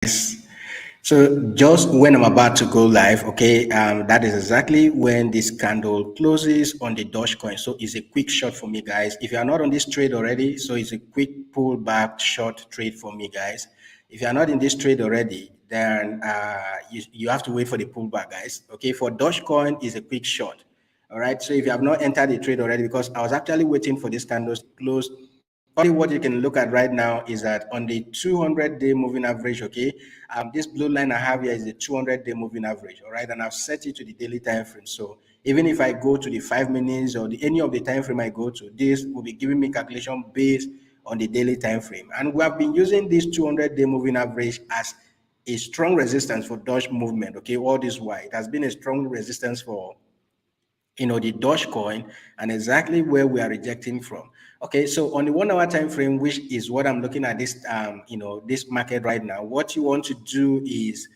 So just when I'm about to go live, okay, that is exactly when this candle closes on the Dogecoin. So it's a quick shot for me, guys. If you are not on this trade already, so it's a quick pullback short trade for me, guys. If you are not in this trade already, then you have to wait for the pullback, guys. Okay, for Dogecoin is a quick shot. All right. So if you have not entered the trade already, because I was actually waiting for this candle to close, only what you can look at right now is that on the 200-day moving average, okay, this blue line I have here is the 200-day moving average, all right, and I've set it to the daily time frame. So even if I go to the 5 minutes or any of the time frame I go to, this will be giving me calculation based on the daily time frame. And we have been using this 200-day moving average as a strong resistance for Doge movement, okay, all this while. It has been a strong resistance for the Dogecoin, and exactly where we are rejecting from. Okay, so on the 1 hour time frame, which is what I'm looking at this this market right now, what you want to do is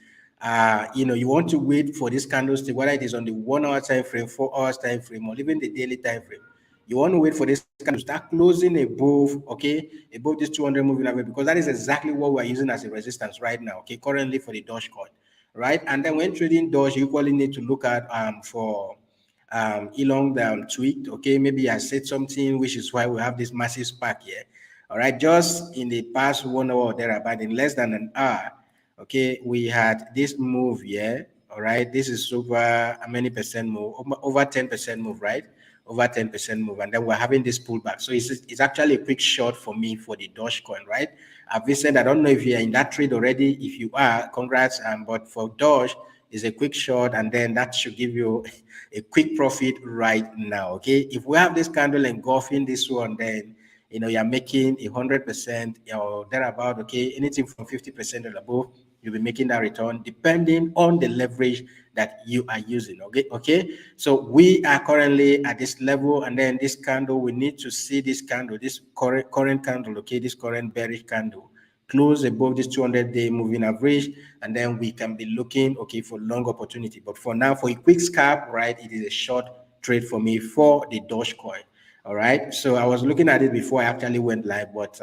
you want to wait for this candlestick, whether it is on the 1 hour time frame, 4 hours time frame, or even the daily time frame. You want to wait for this candle to start closing above, okay, above this 200 moving average, because that is exactly what we're using as a resistance right now, okay, currently for the Dogecoin, right? And then when trading Doge, you equally need to look at for Elon tweaked. Okay, maybe I said something, which is why we have this massive spark here. All right, just in the past 1 hour or thereabout, in less than an hour, okay, we had this move here. All right, this is over how many percent move? Over 10% move, right? Over 10% move, and then we're having this pullback. So it's actually a quick short for me for the Dogecoin, right? I've been said I don't know if you're in that trade already. If you are, congrats. But for Doge, is a quick short, and then that should give you a quick profit right now. Okay, if we have this candle engulfing this one, then you're making 100% or thereabout. Okay, anything from 50% or above, you'll be making that return depending on the leverage that you are using. Okay, so we are currently at this level, and then this candle, we need to see this candle, this current candle, okay, this current bearish candle close above this 200-day moving average, and then we can be looking, okay, for long opportunity. But for now, for a quick scalp, right, it is a short trade for me for the Dogecoin. All right, so I was looking at it before I actually went live, but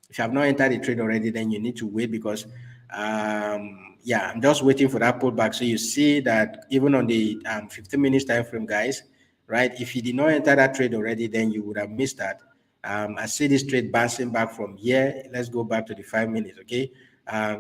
if you have not entered the trade already, then you need to wait, because yeah, I'm just waiting for that pullback. So you see that even on the 15 minutes time frame, guys, right, if you did not enter that trade already, then you would have missed that. I see this trade bouncing back from here. Let's go back to the 5 minutes, okay?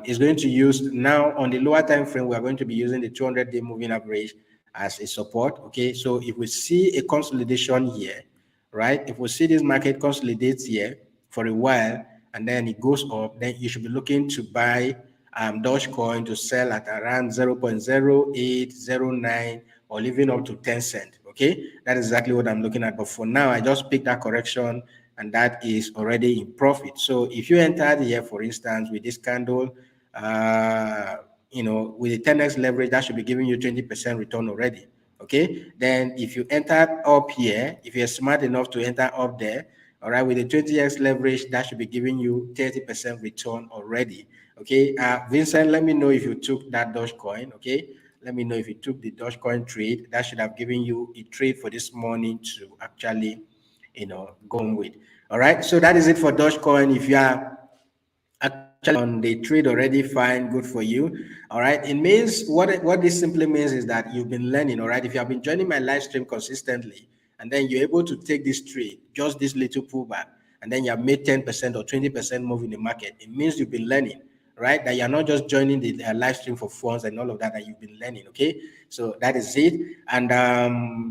It's going to use, now on the lower time frame, we are going to be using the 200-day moving average as a support, okay? So if we see a consolidation here, right? If we see this market consolidates here for a while and then it goes up, then you should be looking to buy Dogecoin to sell at around 0.0809 or even up to 10 cents. Okay, that is exactly what I'm looking at. But for now, I just picked that correction, and that is already in profit. So if you entered here, for instance, with this candle, with the 10x leverage, that should be giving you 20% return already. Okay, then if you entered up here, if you're smart enough to enter up there, all right, with the 20x leverage, that should be giving you 30% return already. Okay, Vincent, let me know if you took that Dogecoin. Okay, let me know if you took the Dogecoin trade. That should have given you a trade for this morning to actually, go on with. All right, so that is it for Dogecoin. If you are actually on the trade already, fine, good for you. All right, it means what this simply means is that you've been learning. All right, if you have been joining my live stream consistently, and then you're able to take this trade, just this little pullback, and then you have made 10% or 20% move in the market, it means you've been learning, right? That you're not just joining the live stream for funds and all of that, that you've been learning. Okay, so that is it. And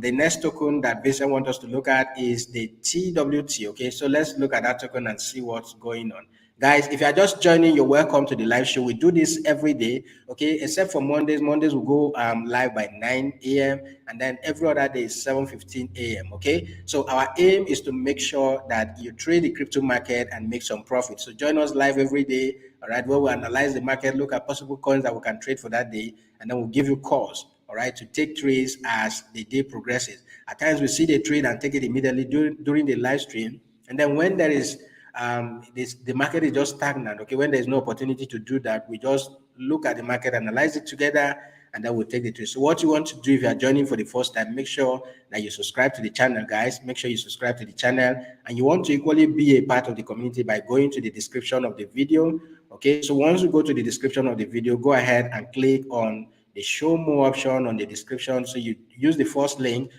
the next token that Vincent wants us to look at is the TWT. Okay, so let's look at that token and see what's going on. Guys, if you are just joining, you're welcome to the live show. We do this every day, okay, except for Mondays. Mondays will go live by 9 a.m. and then every other day is 7:15 a.m. Okay, so our aim is to make sure that you trade the crypto market and make some profit. So join us live every day, all right, where we analyze the market, look at possible coins that we can trade for that day, and then we'll give you calls, all right, to take trades as the day progresses. At times we see the trade and take it immediately during the live stream, and then when there is the market is just stagnant. Okay, when there's no opportunity to do that, we just look at the market, analyze it together, and then we'll take the trade. So what you want to do if you are joining for the first time, make sure that you subscribe to the channel, guys. Make sure you subscribe to the channel, and you want to equally be a part of the community by going to the description of the video Okay, so once you go to the description of the video, go ahead and click on the show more option on the description. So you use the first link.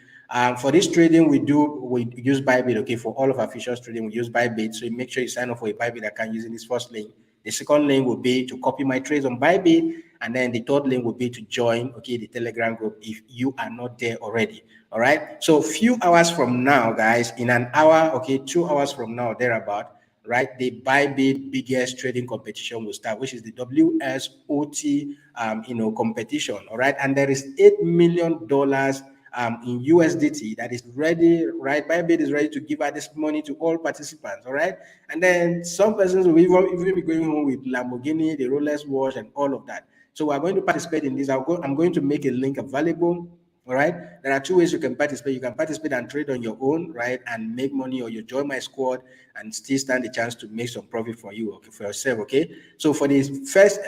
For this trading, we use Bybit. Okay, for all of our futures trading, we use Bybit. So make sure you sign up for a Bybit account using this first link. The second link will be to copy my trades on Bybit, and then the third link will be to join, okay, the Telegram group if you are not there already. All right. So few hours from now, guys, in an hour, okay, 2 hours from now, thereabout, right, the Bybit biggest trading competition will start, which is the WSOT, competition. All right, and there is $8 million in USDT that is ready, right? Bybit is ready to give out this money to all participants, all right? And then some persons will even be going home with Lamborghini, the Rolex watch, and all of that. So we're going to participate in this. I'm going to make a link available. All right. There are two ways you can participate. You can participate and trade on your own, right, and make money, or you join my squad and still stand the chance to make some profit for you, okay, for yourself. Okay. So for this first,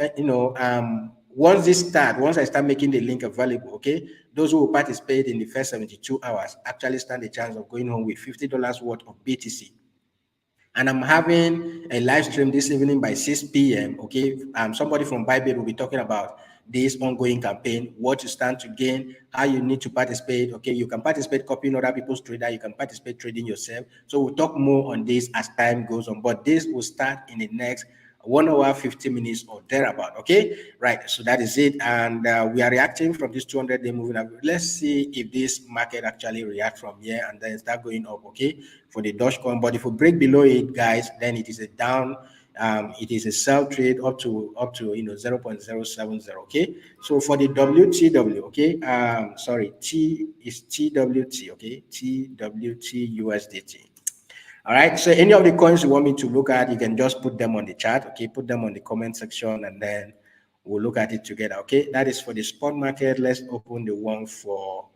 once I start making the link available, okay, those who will participate in the first 72 hours actually stand a chance of going home with $50 worth of BTC. And I'm having a live stream this evening by 6 p.m. Okay, somebody from Bybit will be talking about this ongoing campaign, what you stand to gain, how you need to participate. Okay, you can participate copying other people's trader, you can participate trading yourself. So we'll talk more on this as time goes on, but this will start in the next 1 hour, 50 minutes or thereabout. Okay, right. So that is it. And we are reacting from this 200-day moving average. Let's see if this market actually react from here and then start going up. Okay, for the Dogecoin. But if we break below it, guys, then it is a down. It is a sell trade up to 0.070. Okay, so for the WTW, okay, sorry, T is TWT. Okay, TWT USDT. All right. So any of the coins you want me to look at, you can just put them on the chat. Okay. Put them on the comment section and then we'll look at it together. Okay. That is for the spot market. Let's open the one for,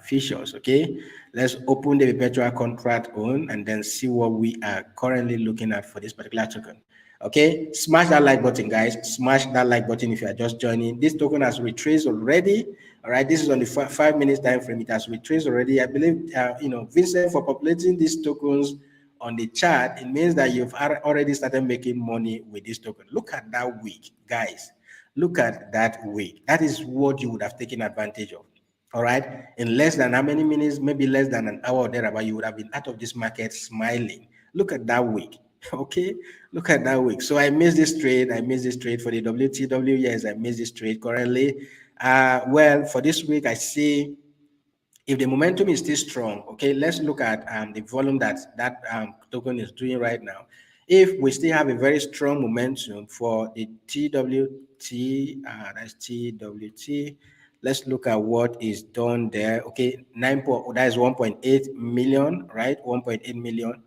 futures. Okay. Let's open the perpetual contract on and then see what we are currently looking at for this particular token. Okay. Smash that like button, guys. Smash that like button if you are just joining. This token has retraced already. All right, this is on the 5 minutes time frame. It has retraced already. I believe, Vincent, for populating these tokens on the chart, it means that you've already started making money with this token. Look at that week, guys. Look at that week. That is what you would have taken advantage of. All right, in less than how many minutes, maybe less than an hour or thereabout, you would have been out of this market smiling. Look at that week. Okay, look at that week. So I missed this trade. I missed this trade for the WTW. Yes, I missed this trade currently. Well, for this week, I see if the momentum is still strong. Okay, let's look at the volume that token is doing right now. If we still have a very strong momentum for the TWT, that's TWT. Let's look at what is done there. Okay, that is 1.8 million, right? 1.8 million.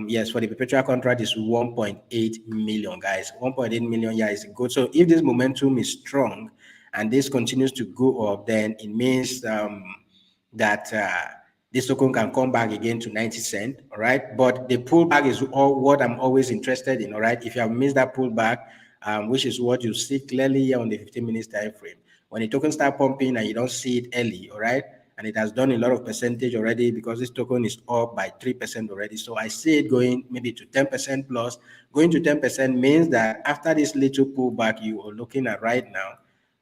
Yes, for the perpetual contract is 1.8 million, guys. 1.8 million, yeah, is good. So if this momentum is strong and this continues to go up, then it means that this token can come back again to 90 cents, all right? But the pullback is what I'm always interested in, all right? If you have missed that pullback, which is what you see clearly here on the 15 minutes time frame, when the token start pumping and you don't see it early, all right? And it has done a lot of percentage already because this token is up by 3% already. So I see it going maybe to 10% plus. Going to 10% means that after this little pullback you are looking at right now,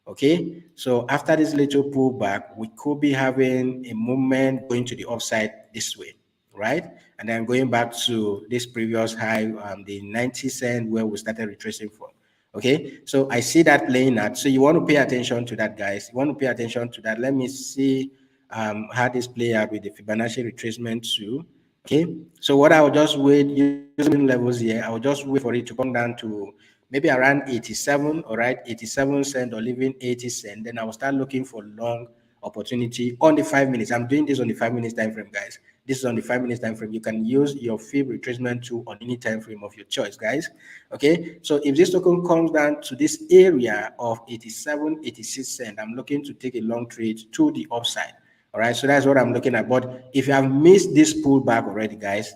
okay? So after this little pullback, we could be having a movement going to the upside this way, right? And then going back to this previous high, the 90 cent where we started retracing from. Okay, so I see that playing out. So you want to pay attention to that, guys. You want to pay attention to that. Let me see how this play out with the Fibonacci retracement too. Okay, so what I will just wait using levels here, I will just wait for it to come down to maybe around 87, all right, 87 cent or even 80 cent. Then I will start looking for long opportunity on the 5 minutes. I'm doing this on the 5 minutes time frame, guys. This is on the 5 minutes time frame. You can use your fib retracement tool on any time frame of your choice, guys. Okay, so if this token comes down to this area of 87, 86 cent, I'm looking to take a long trade to the upside. All right, so that's what I'm looking at. But if you have missed this pullback already, guys,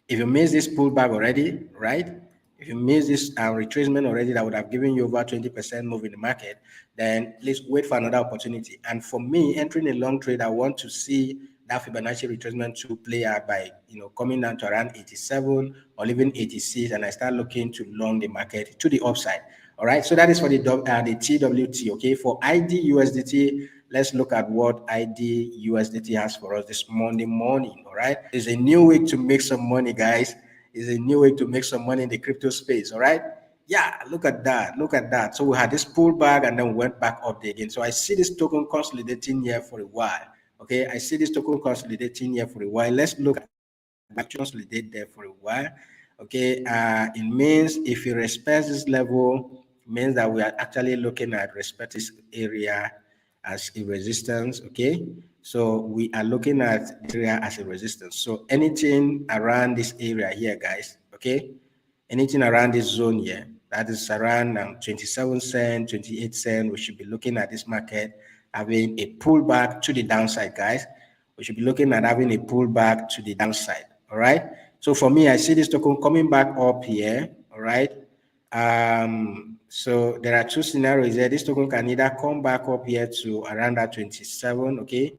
if you missed this pullback already, right? If you missed this retracement already that would have given you over 20% move in the market, then please wait for another opportunity. And for me, entering a long trade, I want to see that Fibonacci retracement to play out by, coming down to around 87 or even 86, and I start looking to long the market to the upside. All right, so that is for the TWT. Okay, for ID USDT, let's look at what ID USDT has for us this Monday morning. All right, it's a new way to make some money, guys. It's a new way to make some money in the crypto space. All right. Yeah, look at that. Look at that. So we had this pullback and then went back up there again. So I see this token consolidating here for a while. Okay, I see this token consolidating here for a while. Let's look at consolidate there for a while. Okay, it means if you respect this level, means that we are actually looking at respect this area as a resistance. Okay, so we are looking at the area as a resistance. So anything around this area here, guys, okay, anything around this zone here, that is around 27 cent, 28 cent, we should be looking at this market having a pullback to the downside, guys. We should be looking at having a pullback to the downside. All right. So for me, I see this token coming back up here. All right. So there are two scenarios there. This token can either come back up here to around that 27. Okay.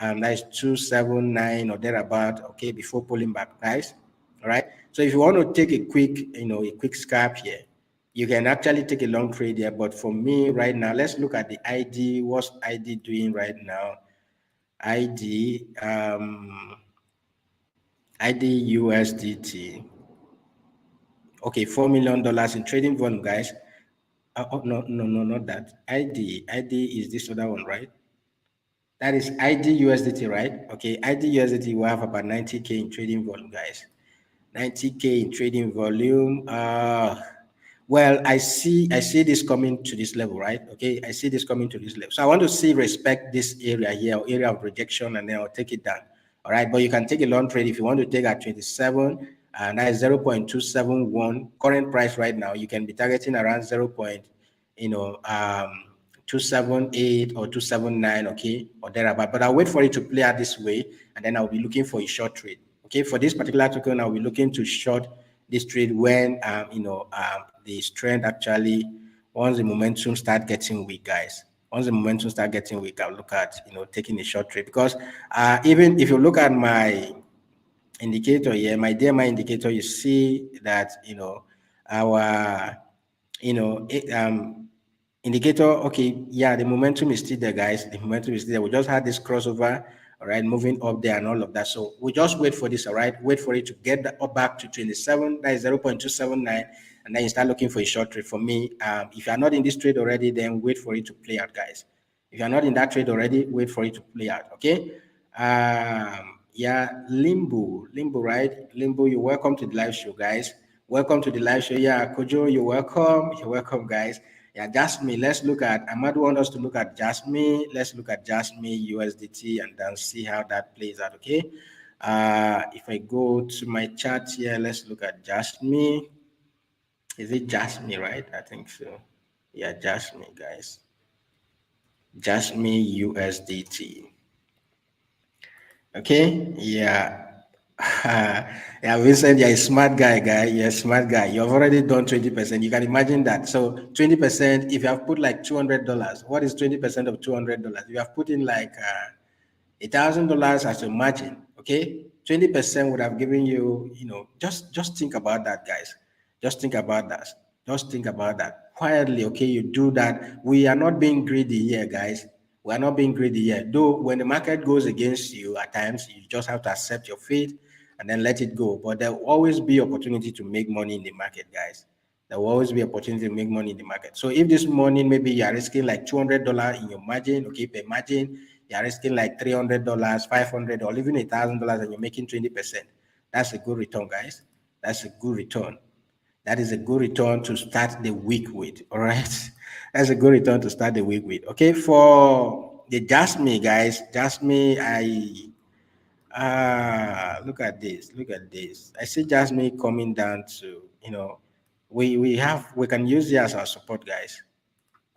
That is 279 or thereabout. Okay. Before pulling back, guys. All right. So if you want to take a quick scalp here, you can actually take a long trade here. But for me right now, let's look at the ID. What's ID doing right now? ID USDT. Okay, $4 million in trading volume, guys. No, not that. ID is this other one, right? That is ID USDT, right? Okay, ID USDT will have about 90K in trading volume, guys. 90K in trading volume. Well, I see this coming to this level, right? Okay, I see this coming to this level. So I want to see respect this area here, or area of rejection, and then I'll take it down. All right, but you can take a long trade if you want to take at 27, and that is 0.271 current price right now. You can be targeting around 278 or 279, okay, or thereabout. But I'll wait for it to play out this way, and then I'll be looking for a short trade. Okay, for this particular token, I'll be looking to short this trade when the strength actually, once the momentum start getting weak, guys. Once the momentum start getting weak, I'll look at taking a short trade, because even if you look at my indicator here, my DMI indicator, you see that our indicator, okay, yeah, the momentum is still there, guys. The momentum is there. We just had this crossover, all right, moving up there and all of that. So we just wait for this, all right, wait for it to get up back to 27, that is 0.279, and then you start looking for a short trade. For me, if you're not in this trade already, then wait for it to play out, guys. If you're not in that trade already, wait for it to play out, okay? Yeah, Limbo, right? Limbo, you're welcome to the live show, guys. Welcome to the live show. Yeah, Kojo, you're welcome. You're welcome, guys. Yeah, Jasmine, let's look at, Ahmad wants us to look at Jasmine. Let's look at Jasmine USDT and then see how that plays out, okay? If I go to my chart here, let's look at Jasmine. Is it Jasmine, right? I think so. Yeah, Jasmine, guys. Jasmine USDT. Okay, yeah. Yeah, Vincent, you're a smart guy. You're a smart guy. You've already done 20%. You can imagine that. So 20%, if you have put like $200, what is 20% of $200? You have put in like $1,000 as your margin. Okay, 20% would have given you, just think about that, guys. Just think about that. Just think about that quietly. Okay, you do that. We are not being greedy here, guys. We are not being greedy here. Though when the market goes against you, at times you just have to accept your fate and then let it go. But there will always be opportunity to make money in the market, guys. There will always be opportunity to make money in the market. So if this morning maybe you are risking like $200 in your margin, okay, per margin, you are risking like $300, 500, or even $1,000, and you're making 20%. That's a good return, guys. That's a good return. That is a good return to start the week with. All right. That's a good return to start the week with. Okay. For the Jasmine, guys, Jasmine, look at this. Look at this. I see Jasmine coming down to, we can use it as our support, guys.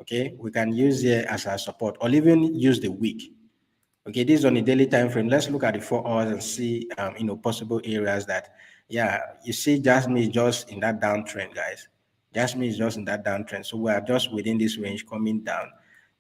Okay. We can use it as our support, or even use the week. Okay, this is on a daily time frame. Let's look at the 4 hours and see, possible areas that, yeah, you see Jasmine is just in that downtrend, guys. Jasmine is just in that downtrend. So we are just within this range coming down.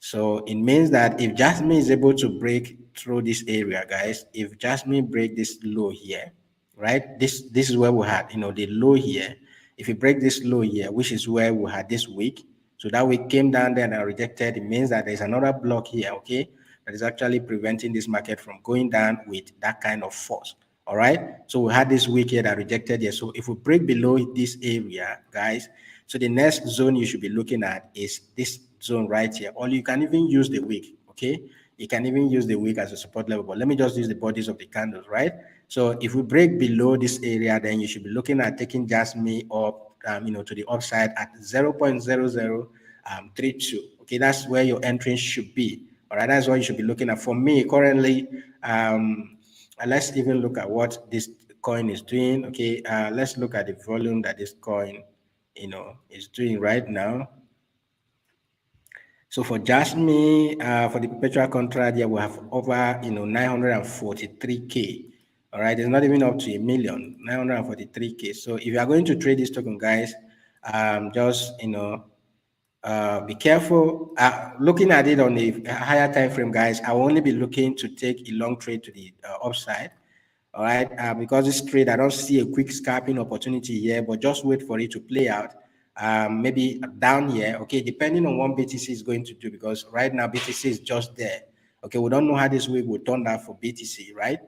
So it means that if Jasmine is able to break through this area, guys, if Jasmine break this low here, right? This is where we had, the low here. If you break this low here, which is where we had this week, so that week came down there and rejected, it means that there's another block here, okay, that is actually preventing this market from going down with that kind of force. All right. So we had this week here that rejected here. So if we break below this area, guys, so the next zone you should be looking at is this zone right here. Or you can even use the wick, okay? You can even use the wick as a support level, but let me just use the bodies of the candles, right? So if we break below this area, then you should be looking at taking Jasmine up, to the upside at 0.0032. Okay, that's where your entrance should be. All right, that's what you should be looking at. For me, currently, let's even look at what this coin is doing. Okay, let's look at the volume that this coin, is doing right now. So for Jasmine, for the perpetual contract, yeah, we have over 943K. All right, it's not even up to a million, 943K. So if you are going to trade this token, guys, just be careful. Looking at it on a higher time frame, guys, I will only be looking to take a long trade to the upside. All right, because this trade, I don't see a quick scalping opportunity here, but just wait for it to play out. Maybe down here, okay, depending on what BTC is going to do, because right now BTC is just there. Okay, we don't know how this week will turn out for BTC, right?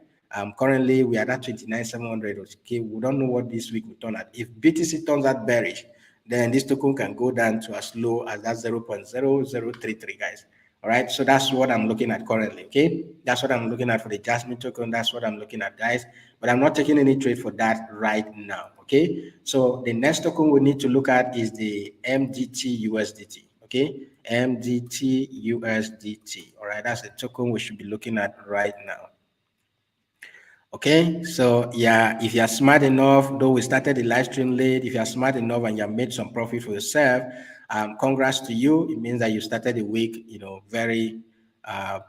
Currently we are at 29,700. Okay, we don't know what this week will turn out. If BTC turns out bearish, then this token can go down to as low as that 0.0033, guys. All right, so that's what I'm looking at currently. Okay, that's what I'm looking at for the Jasmine token. That's what I'm looking at, guys. But I'm not taking any trade for that right now. Okay, so the next token we need to look at is the MDT USDT. Okay, MDT USDT. All right, that's the token we should be looking at right now. Okay, so yeah, if you're smart enough, though we started the live stream late, if you're smart enough and you have made some profit for yourself, congrats to you. It means that you started the week, very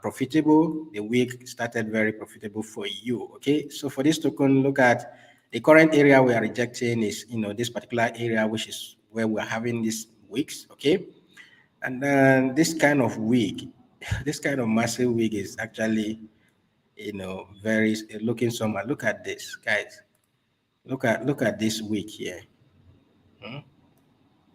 profitable. The week started very profitable for you. Okay, so for this token, look at the current area we are rejecting is, this particular area, which is where we're having these weeks. Okay, and then this kind of week, this kind of massive week is actually very looking somehow. Look at this, guys. Look at this week here.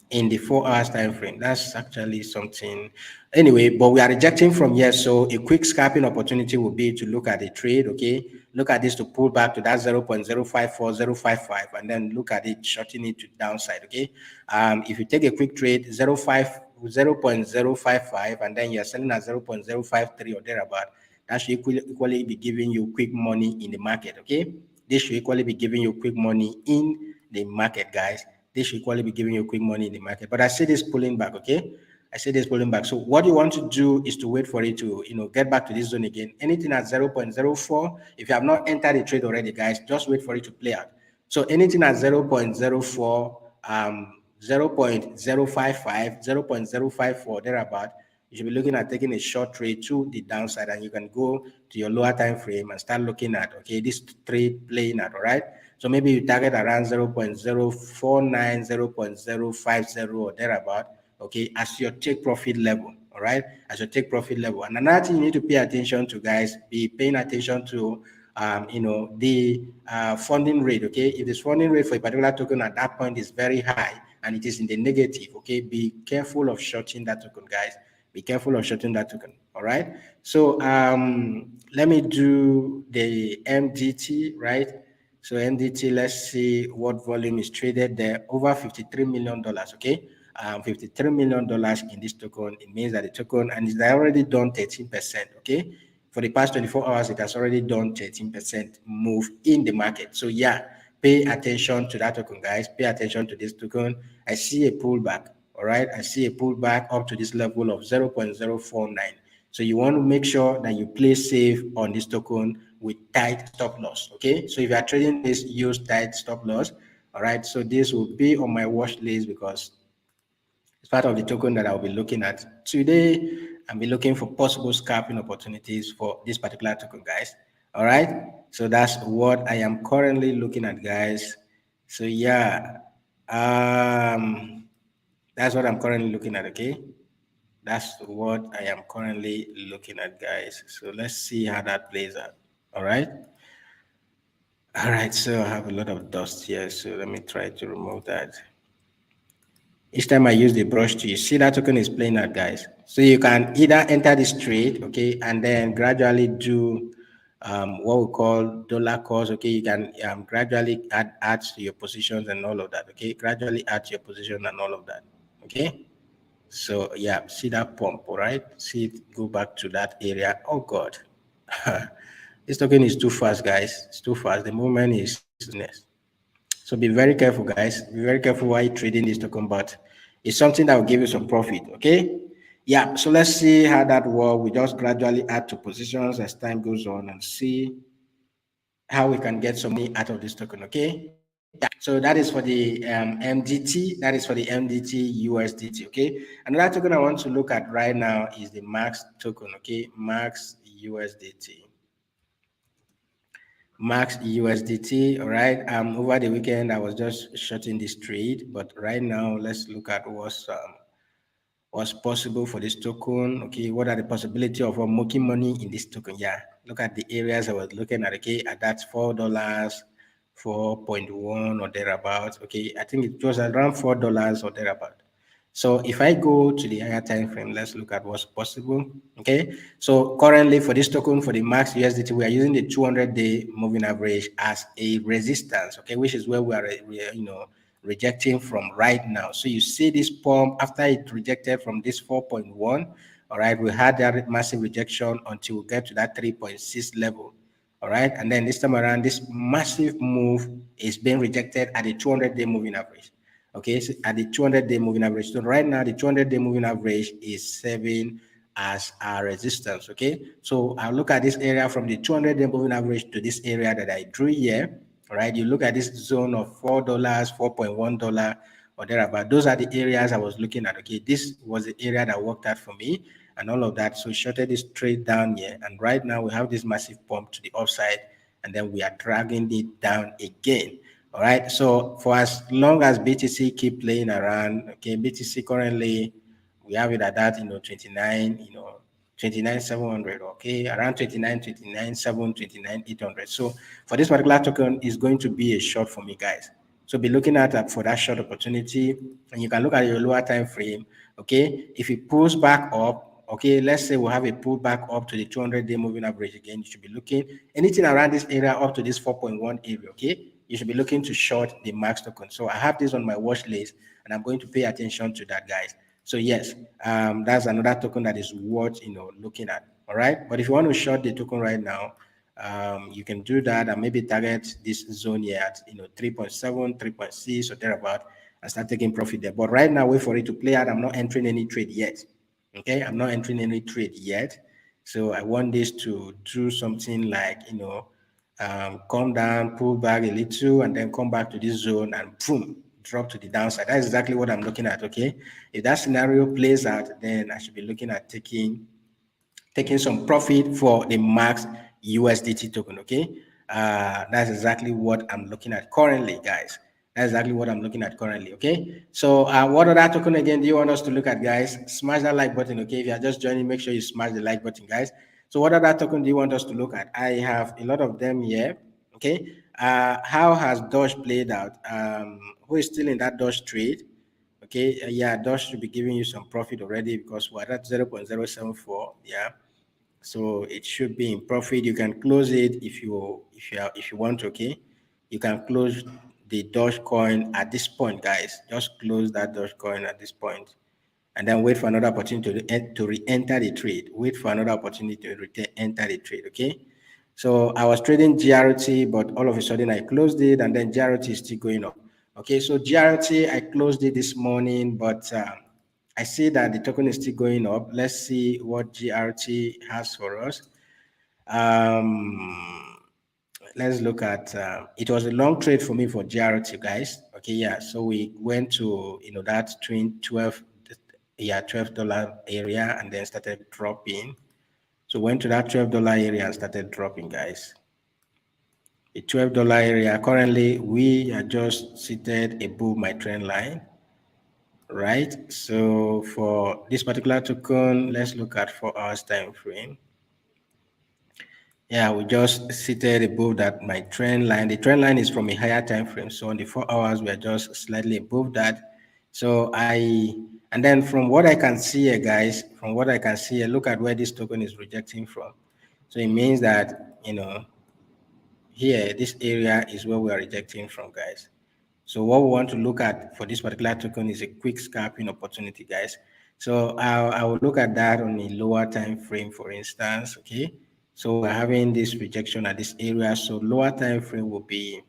In the 4 hours time frame. That's actually something. Anyway, but we are rejecting from here. So a quick scalping opportunity will be to look at the trade. Okay, look at this to pull back to that 0.054055, and then look at it shorting it to downside. Okay, if you take a quick trade 0.055, and then you're selling at 0.053 or thereabout, that should equally be giving you quick money in the market. Okay, this should equally be giving you quick money in the market, guys. This should equally be giving you quick money in the market. But I see this pulling back, okay? I see this pulling back. So what you want to do is to wait for it to, get back to this zone again. Anything at 0.04, if you have not entered the trade already, guys, just wait for it to play out. So anything at 0.04, 0.055, 0.054, thereabout, you should be looking at taking a short trade to the downside, and you can go to your lower time frame and start looking at, okay, this trade playing out, all right? So maybe you target around 0.049, 0.050 or thereabout, okay, as your take profit level, all right, as your take profit level. And another thing you need to pay attention to, guys, be paying attention to, the funding rate, okay? If this funding rate for a particular token at that point is very high and it is in the negative, okay, be careful of shorting that token, guys. Be careful of shorting that token, all right? So let me do the MDT, right? So MDT, let's see what volume is traded there. Over $53 million, okay? $53 million in this token. It means that the token, and it's already done 13%, okay? For the past 24 hours, it has already done 13% move in the market. So yeah, pay attention to that token, guys. Pay attention to this token. I see a pullback, all right? I see a pullback up to this level of 0.049. So you want to make sure that you play safe on this token with tight stop loss, okay? So if you are trading this, use tight stop loss, all right? So this will be on my watch list because it's part of the token that I'll be looking at today. I'll be looking for possible scalping opportunities for this particular token, guys. All right. So that's what I am currently looking at, guys. So yeah, that's what I'm currently looking at. Okay. That's what I am currently looking at, guys. So let's see how that plays out. All right. All right. So I have a lot of dust here. So let me try to remove that. Each time I use the brush to, you see that token is playing out, guys. So you can either enter this trade, okay, and then gradually do what we call dollar cost, okay. You can gradually add to your positions and all of that, okay. Gradually add to your position and all of that, okay. So yeah, see that pump, all right? See it go back to that area. Oh God, this token is too fast, guys. It's too fast. The movement is nuts. So be very careful, guys. Be very careful while you're trading this token, but it's something that will give you some profit. Okay. Yeah. So let's see how that works. We just gradually add to positions as time goes on and see how we can get some money out of this token. Okay. Yeah. So that is for the MDT. That is for the MDT USDT. Okay. Another token I want to look at right now is the Max token. Okay. Max USDT. Max USDT. All right. Over the weekend I was just shorting this trade, but right now let's look at what's possible for this token. Okay, what are the possibility of making money in this token? Yeah, look at the areas I was looking at. Okay, at that's $4, 4.1 or thereabout. Okay, I think it was around $4 or thereabout. So if I go to the higher time frame, let's look at what's possible. Okay, so currently for this token, for the Max USDT, we are using the 200-day moving average as a resistance. Okay, which is where we are, rejecting from right now. So you see this pump after it rejected from this 4.1. All right, we had that massive rejection until we get to that 3.6 level. All right, and then this time around, this massive move is being rejected at the 200-day moving average. Okay, so at the 200-day moving average. So right now, the 200-day moving average is serving as our resistance. Okay, so I'll look at this area from the 200-day moving average to this area that I drew here. All right, you look at this zone of $4, $4.1 or thereabout. Those are the areas I was looking at. Okay, this was the area that worked out for me and all of that. So shorted this straight down here, and right now we have this massive pump to the upside, and then we are dragging it down again. All right. So for as long as BTC keep playing around, okay, BTC currently we have it at that 29, 29,700, okay, around 29,700, 29,800. So for this particular token is going to be a short for me, guys. So be looking at that for that short opportunity, and you can look at your lower time frame. Okay, if it pulls back up, okay, let's say we have a pullback up to the 200-day moving average again, you should be looking anything around this area up to this 4.1 area. Okay, you should be looking to short the Max token. So I have this on my watch list, and I'm going to pay attention to that, guys. So yes, that's another token that is worth looking at. All right, but if you want to short the token right now, you can do that and maybe target this zone here at 3.7, 3.6 or thereabout and start taking profit there. But right now, wait for it to play out. I'm not entering any trade yet. Okay, I'm not entering any trade yet. So I want this to do something like come down, pull back a little, and then come back to this zone and boom, drop to the downside. That's exactly what I'm looking at. Okay, if that scenario plays out, then I should be looking at taking some profit for the Max USDT token. Okay, that's exactly what I'm looking at currently, guys. That's exactly what I'm looking at currently. Okay, so what other token again do you want us to look at, guys? Smash that like button. Okay, if you are just joining, make sure you smash the like button, guys. So what other token do you want us to look at? I have a lot of them here. Okay, how has Doge played out? Who is still in that Doge trade? Okay, yeah, Doge should be giving you some profit already because we're at 0.074. Yeah, so it should be in profit. You can close it if you want. Okay, you can close the Dogecoin at this point, guys. Just close that Dogecoin at this point, and then wait for another opportunity to re-enter the trade. Wait for another opportunity to enter the trade. Okay, so I was trading GRT, but all of a sudden I closed it, and then GRT is still going up. Okay, so GRT I closed it this morning, but I see that the token is still going up. Let's see what GRT has for us. Um, let's look at it was a long trade for me for GRT, guys. Okay, yeah. So we went to that twin 12, yeah, $12 area and then started dropping. So went to that $12 area and started dropping, guys. The $12 area currently we are just seated above my trend line. right? So for this particular token, let's look at 4 hours time frame. Yeah, we just seated above that my trend line. The trend line is from a higher time frame. So on the 4 hours, we are just slightly above that. So and then from what I can see here, guys, from what I can see here, look at where this token is rejecting from. So it means that, here, this area is where we are rejecting from, guys. So what we want to look at for this particular token is a quick scalping opportunity, guys. So I will look at that on a lower time frame, for instance. Okay. So we're having this rejection at this area. So lower time frame will be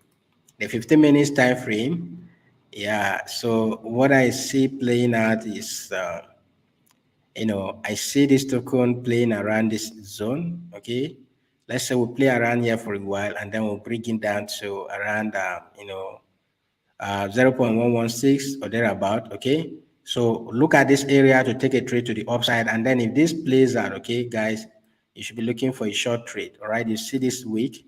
the 15 minutes time frame. Yeah. So what I see playing out is, I see this token playing around this zone. Okay. Let's say we'll play around here for a while and then we'll bring it down to around, 0.116 or thereabout. Okay. So look at this area to take a trade to the upside. And then if this plays out, okay, guys, you should be looking for a short trade. All right. You see this week.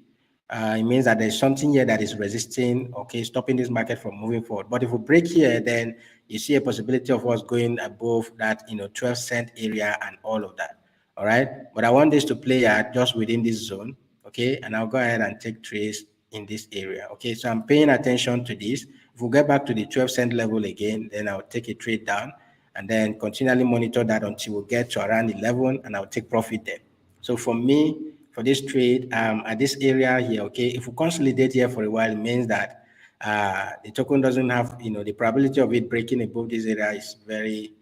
It means that there's something here that is resisting, okay, stopping this market from moving forward. But if we break here, then you see a possibility of us going above that, 12-cent area and all of that. All right. But I want this to play out just within this zone. Okay. And I'll go ahead and take trades in this area. Okay. So I'm paying attention to this. If we get back to the 12-cent level again, then I'll take a trade down and then continually monitor that until we get to around 11 and I'll take profit there. So for me, for this trade, at this area here, okay, if we consolidate here for a while, it means that the token doesn't have, the probability of it breaking above this area is very,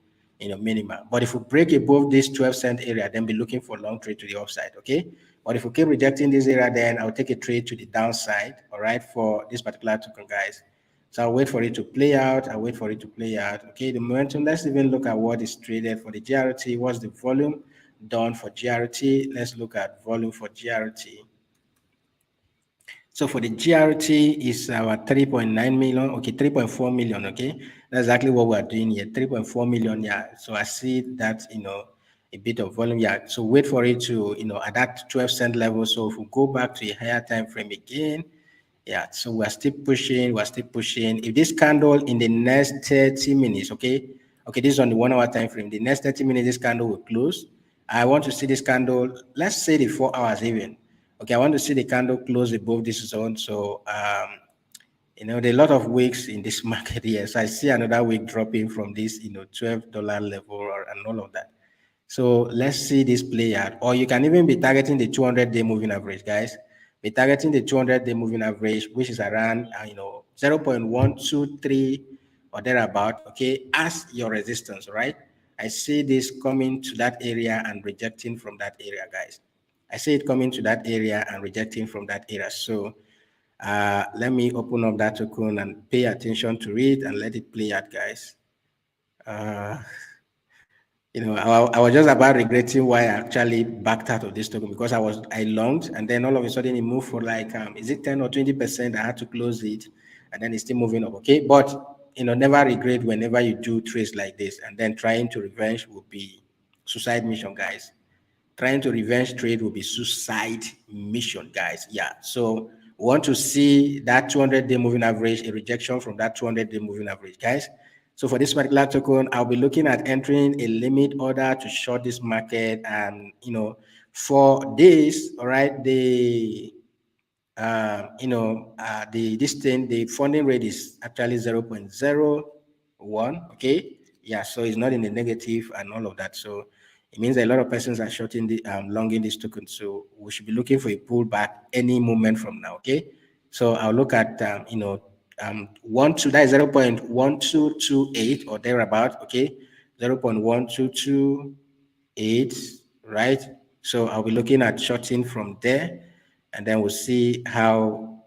minimal. But if we break above this 12-cent area, then be looking for long trade to the upside, okay? But if we keep rejecting this area, then I'll take a trade to the downside, all right, for this particular token, guys. So I'll wait for it to play out. I'll wait for it to play out. Okay, the momentum, let's even look at what is traded for the GRT. What's the volume done for GRT? Let's look at volume for GRT. So for the GRT is our 3.9 million, okay, 3.4 million, okay. That's exactly what we're doing here, 3.4 million, yeah. So I see that, a bit of volume, yeah. So wait for it to, at that 12-cent level. So if we go back to a higher time frame again, yeah, so we're still pushing, we're still pushing. If this candle in the next 30 minutes, okay, this is on the 1 hour time frame. The next 30 minutes, this candle will close. I want to see this candle, let's say the 4 hours even. Okay, I want to see the candle close above this zone. So, there are a lot of wicks in this market here. So I see another wick dropping from this, $12 level and all of that. So let's see this play out. Or you can even be targeting the 200-day moving average, guys. Be targeting the 200-day moving average, which is around, 0.123 or thereabout, okay, as your resistance, right? I see this coming to that area and rejecting from that area, guys. I see it coming to that area and rejecting from that area. So let me open up that token and pay attention to it and let it play out, guys. I was just about regretting why I actually backed out of this token because I longed and then all of a sudden it moved for like is it 10 or 20%? I had to close it and then it's still moving up. Okay, but never regret whenever you do trades like this, and then trying to revenge will be suicide mission, guys. Trying to revenge trade will be suicide mission, guys. Yeah. So we want to see that 200-day moving average, a rejection from that 200-day moving average, guys. So for this particular token, I'll be looking at entering a limit order to short this market. And, for this, all right, the funding rate is actually 0.01. Okay. Yeah. So it's not in the negative and all of that. So it means a lot of persons are shorting longing this token. So we should be looking for a pullback any moment from now. Okay. So I'll look at, one two, that is 0.1228 or thereabout. Okay. 0.1228, right? So I'll be looking at shorting from there, and then we'll see how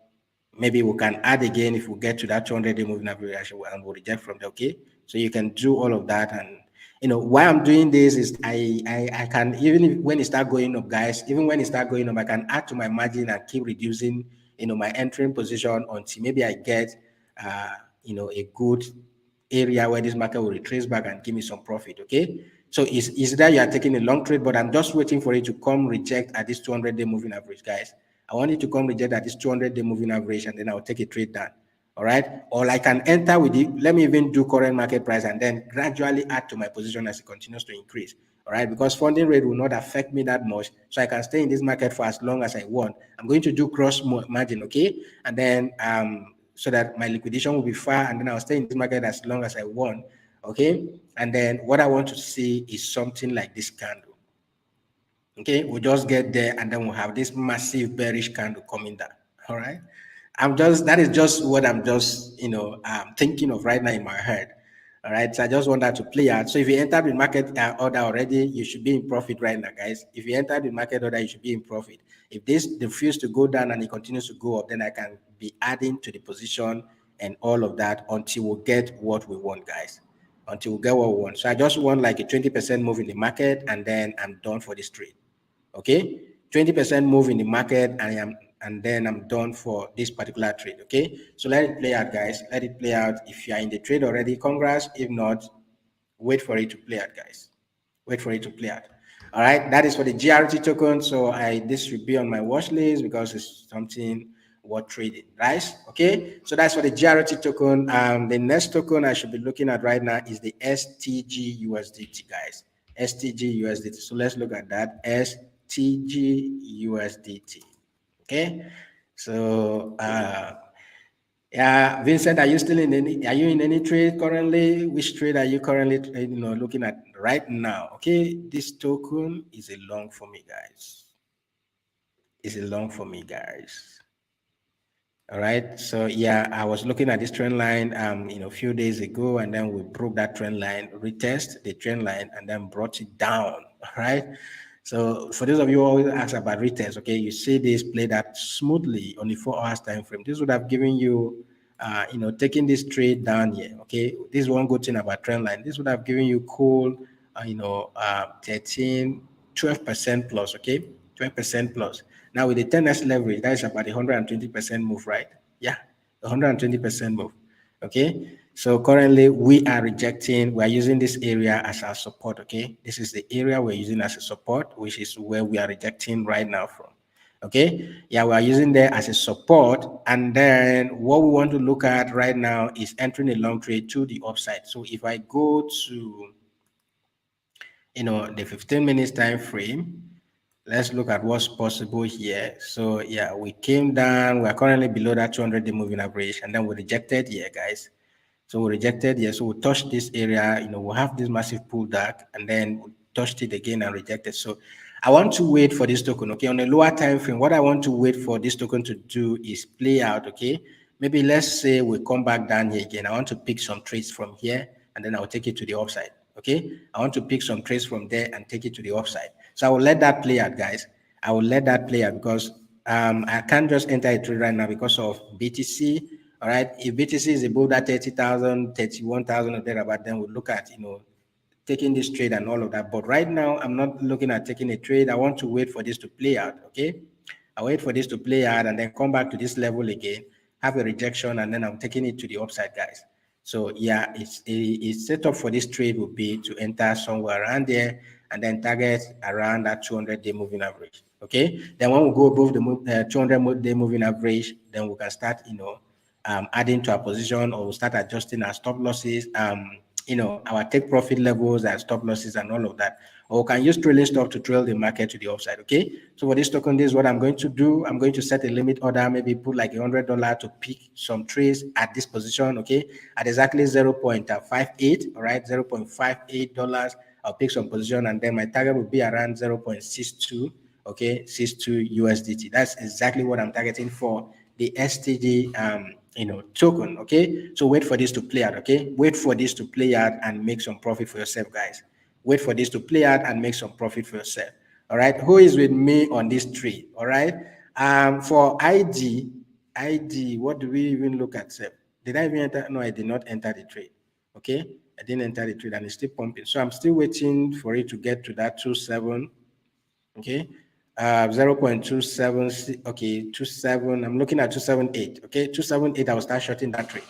maybe we can add again if we get to that 200-day moving average and we'll reject from there. Okay. So you can do all of that. And why I'm doing this is I can, even when it start going up, guys, even when it start going up, I can add to my margin and keep reducing, my entering position until maybe I get, a good area where this market will retrace back and give me some profit. Okay. So is that you are taking a long trade, but I'm just waiting for it to come reject at this 200-day moving average, guys. I want it to come reject at this 200-day moving average, and then I'll take a trade down. all right? Or I can enter with it. Let me even do current market price and then gradually add to my position as it continues to increase, all right? Because funding rate will not affect me that much, so I can stay in this market for as long as I want. I'm going to do cross margin, okay? And then so that my liquidation will be far, and then I'll stay in this market as long as I want, okay? And then what I want to see is something like this candle. Okay, we'll just get there and then we'll have this massive bearish candle coming down. All right. That is just what I'm just, thinking of right now in my head. All right. So I just want that to play out. So if you entered with market order already, you should be in profit right now, guys. If you entered with market order, you should be in profit. If this refuses to go down and it continues to go up, then I can be adding to the position and all of that until we get what we want, guys. Until we get what we want. So I just want like a 20% move in the market and then I'm done for this trade. Okay, 20% move in the market and then I'm done for this particular trade. Okay, so let it play out, guys. Let it play out. If you are in the trade already, congrats. If not, wait for it to play out, guys. Wait for it to play out. All right, that is for the GRT token. So this should be on my watch list because it's something worth trading, right? Okay, so that's for the GRT token. The next token I should be looking at right now is the STG USDT, guys. STG USDT. So let's look at that. STG USDT. Okay, so yeah, Vincent, are you still in any? Are you in any trade currently? Which trade are you currently, looking at right now? Okay, this token is a long for me, guys. It's a long for me, guys. All right. So yeah, I was looking at this trend line, a few days ago, and then we broke that trend line, retest the trend line, and then brought it down. All right. So for those of you who always ask about retest, okay, you see this play that smoothly on the 4 hours time frame. This would have given you, taking this trade down here. Okay, this is one good thing about trend line. This would have given you cool, 13, 12% plus. Okay, 12% plus. Now with the 10x leverage, that is about 120% move, right? Yeah, 120% move. Okay, so currently we are using this area as our support. Okay, this is the area we're using as a support, which is where we are rejecting right now from. Okay, yeah, we are using there as a support, and then what we want to look at right now is entering a long trade to the upside. So if I go to the 15 minutes time frame, let's look at what's possible here. So yeah, we came down, we're currently below that 200-day moving average, and then we rejected here, guys. So we rejected here, so we touched this area, we'll have this massive pull back, and then we touched it again and rejected. So I want to wait for this token, okay? On a lower time frame, what I want to wait for this token to do is play out, okay? Maybe let's say we come back down here again. I want to pick some trades from here, and then I'll take it to the upside. Okay, I want to pick some trades from there and take it to the upside. So I will let that play out, guys. I will let that play out because I can't just enter a trade right now because of BTC. All right, if BTC is above that 30,000, 31,000 or thereabout, then we'll look at taking this trade and all of that. But right now, I'm not looking at taking a trade. I want to wait for this to play out. Okay, I wait for this to play out and then come back to this level again, have a rejection, and then I'm taking it to the upside, guys. So yeah, it's set up for this trade would be to enter somewhere around there and then target around that 200-day moving average. Okay, then when we go above the 200-day moving average, then we can start adding to our position, or we'll start adjusting our stop losses, our take profit levels and stop losses and all of that. Or we can use trailing stop to trail the market to the upside. Okay, so for this token, this is what I'm going to do. I'm going to set a limit order, maybe put like $100 to pick some trades at this position. Okay, at exactly 0.58. All right, $0.58. I'll pick some position, and then my target will be around 0.62. Okay, 62 USDT. That's exactly what I'm targeting for the STG token. Okay, so wait for this to play out. Okay, wait for this to play out and make some profit for yourself, guys. Wait for this to play out and make some profit for yourself. All right, who is with me on this trade? All right, for ID, what do we even look at? Did I even enter? No, I did not enter the trade. Okay, I didn't enter the trade and it's still pumping. So I'm still waiting for it to get to that 27. Okay, 0.27. Okay, 27. I'm looking at 278. Okay, 278. I will start shorting that trade.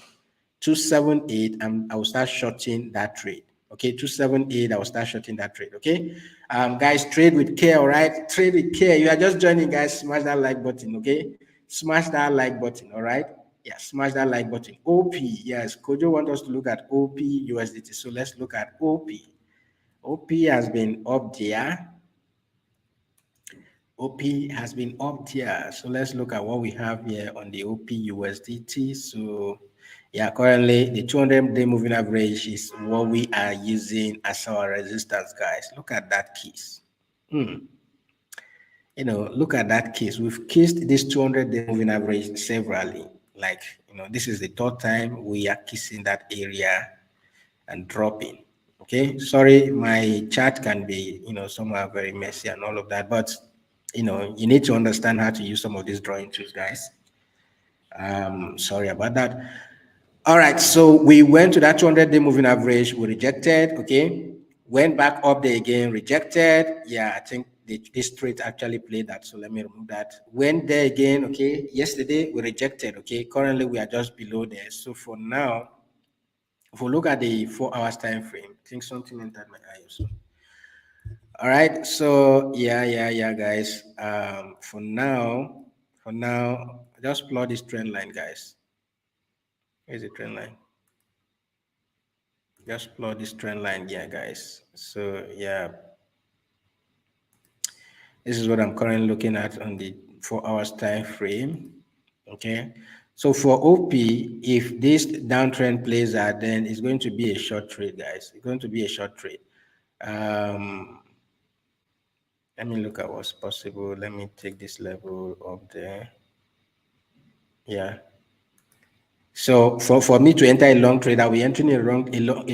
278. I will start shorting that trade. Okay, 278. I will start shorting that trade. Okay, guys, trade with care. All right, trade with care. You are just joining, guys. Smash that like button. Okay, smash that like button. All right. Yeah, smash that like button. OP, yes, Kojo want us to look at OP USDT. So let's look at OP. OP has been up there. OP has been up there. So let's look at what we have here on the OP USDT. So yeah, currently the 200-day moving average is what we are using as our resistance, guys. Look at that keys. Look at that case. We've kissed this 200-day moving average severally. Like, this is the third time we are kissing that area and dropping. Okay, sorry, my chart can be, somewhere very messy and all of that, but you need to understand how to use some of these drawing tools, guys. Sorry about that. All right, so we went to that 200-day moving average, we rejected, okay, went back up there again, rejected. Yeah, I think this trade actually played that, so let me remove that. Went there again, okay, yesterday we rejected, okay, currently we are just below there. So for now, if we look at the 4 hours time frame, I think something entered my eye also. All right, so yeah, guys. For now, just plot this trend line, guys. Here's the trend line. Just plot this trend line here, guys. So yeah, this is what I'm currently looking at on the 4 hours time frame. Okay, so for OP, if this downtrend plays out, then it's going to be a short trade, guys. It's going to be a short trade. Let me look at what's possible. Let me take this level up there. Yeah. So for me to enter a long trade, I'll be entering a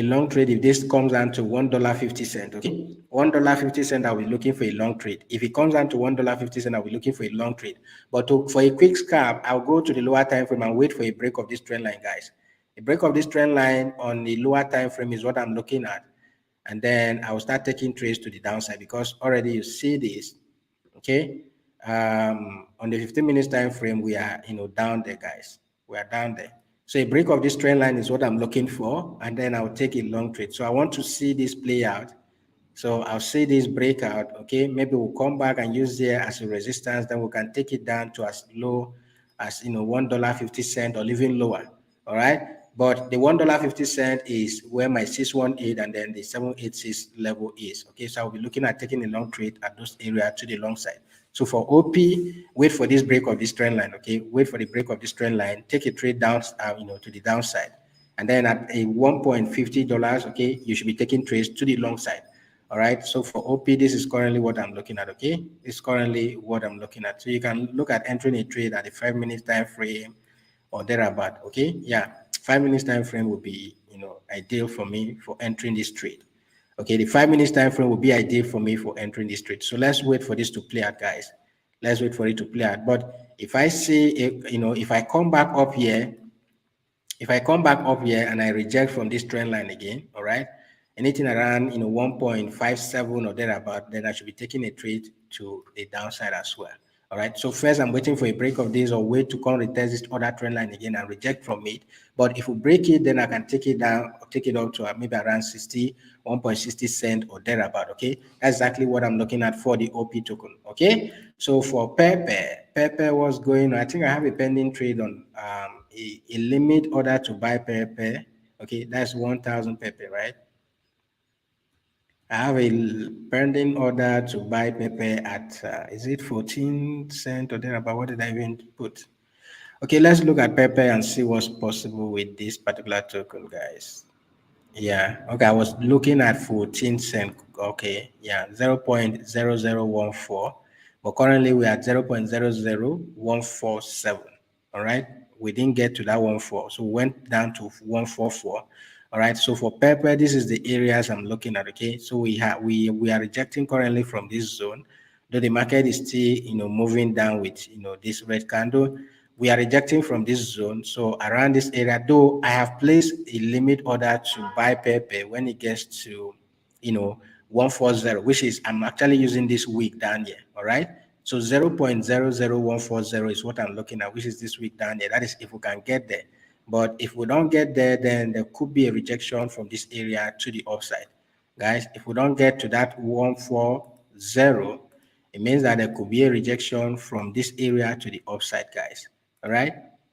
long trade if this comes down to $1.50. Okay, $1.50, I'll be looking for a long trade. If it comes down to $1.50, I'll be looking for a long trade. But for a quick scalp, I'll go to the lower time frame and wait for a break of this trend line, guys. A break of this trend line on the lower time frame is what I'm looking at, and then I will start taking trades to the downside because already you see this. Okay, on the 15 minutes time frame, we are down there, guys. We are down there. So a break of this trend line is what I'm looking for, and then I'll take a long trade. So I want to see this play out. So I'll see this breakout. Okay, maybe we'll come back and use there as a resistance. Then we can take it down to as low as $1.50 or even lower. All right. But the $1.50 is where my 618 and then the 786 level is. Okay, so I'll be looking at taking a long trade at those areas to the long side. So for OP, wait for this break of this trend line. Okay, wait for the break of this trend line. Take a trade down, to the downside, and then at a $1.50, okay, you should be taking trades to the long side. All right. So for OP, this is currently what I'm looking at. Okay, this is currently what I'm looking at. So you can look at entering a trade at the 5 minutes time frame or thereabout. Okay, yeah, 5 minutes time frame would be ideal for me for entering this trade. Okay, the 5 minutes time frame will be ideal for me for entering this trade. So let's wait for this to play out, guys. Let's wait for it to play out. But if I see if I come back up here, and I reject from this trend line again, all right, anything around 1.57 or thereabout, then I should be taking a trade to the downside as well. All right. So first I'm waiting for a break of this or wait to come retest this other trend line again and reject from it. But if we break it, then I can take it down, take it up to maybe around 1.60 cent or thereabout. Okay. That's exactly what I'm looking at for the OP token. Okay. So for Pepe was going, I think I have a pending trade on a limit order to buy Pepe. Okay, that's 1,000 Pepe, right? I have a pending order to buy Pepe at is it 14 cent or thereabout? What did I even put? Okay, let's look at Pepe and see what's possible with this particular token, guys. Yeah, okay, I was looking at 14 cent. Okay, yeah, 0.0014, but currently we are at 0.00147. All right, we didn't get to that 14, so we went down to 144. All right, so for Pepe, this is the areas I'm looking at. Okay, so we are rejecting currently from this zone, though the market is still moving down with this red candle. We are rejecting from this zone. So around this area, though I have placed a limit order to buy Pepe when it gets to 140, which is I'm actually using this week down here. All right. So 0.00140 is what I'm looking at, which is this week down there. That is if we can get there. But if we don't get there, then there could be a rejection from this area to the upside. Guys, if we don't get to that 140, it means that there could be a rejection from this area to the upside, guys. All right.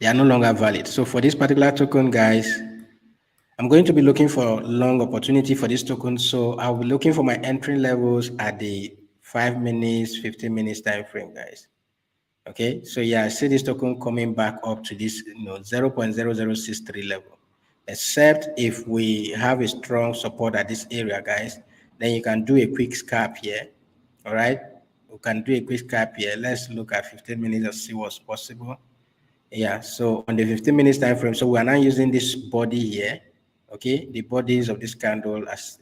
They are no longer valid. So for this particular token, guys, I'm going to be looking for long opportunity for this token. So I'll be looking for my entry levels at the 5 minutes, 15 minutes time frame, guys. Okay, so yeah, I see this token coming back up to this 0.0063 level. Except if we have a strong support at this area, guys, then you can do a quick scalp here. All right, we can do a quick scalp here. Let's look at 15 minutes and see what's possible. Yeah, so on the 15 minutes time frame, so we are now using this body here, okay, the bodies of this candle as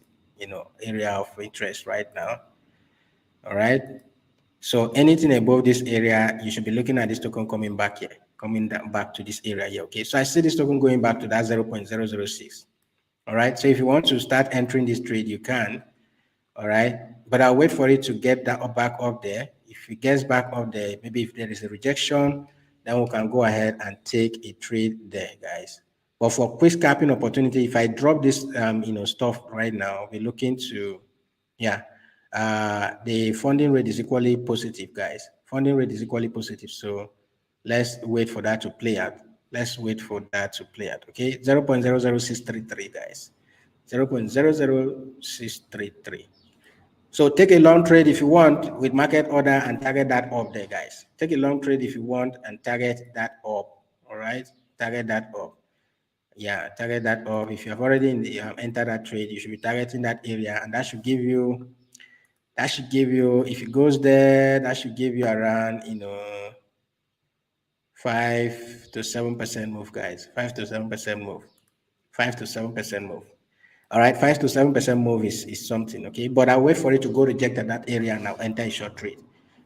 area of interest right now. All right, so anything above this area, you should be looking at this token coming back here, coming back to this area here. Okay, so I see this token going back to that 0.006. All right, so if you want to start entering this trade, you can. All right, but I'll wait for it to get that back up there. If it gets back up there, maybe if there is a rejection, then we can go ahead and take a trade there, guys. But for quick scalping opportunity, if I drop this stuff right now, we're looking to, yeah, the funding rate is equally positive, guys. Funding rate is equally positive, so let's wait for that to play out. Let's wait for that to play out. Okay, 0.00633, guys. 0.00633. So take a long trade if you want with market order and target that up there, guys. Take a long trade if you want and target that up. All right, target that up. Yeah, target that up. If you have already entered that trade, you should be targeting that area, and that should give you. If it goes there, that should give you around 5 to 7% move, guys. 5 to 7% move. 5 to 7% move. All right, 5 to 7% move is something, okay? But I'll wait for it to go reject at that area and I'll enter a short trade.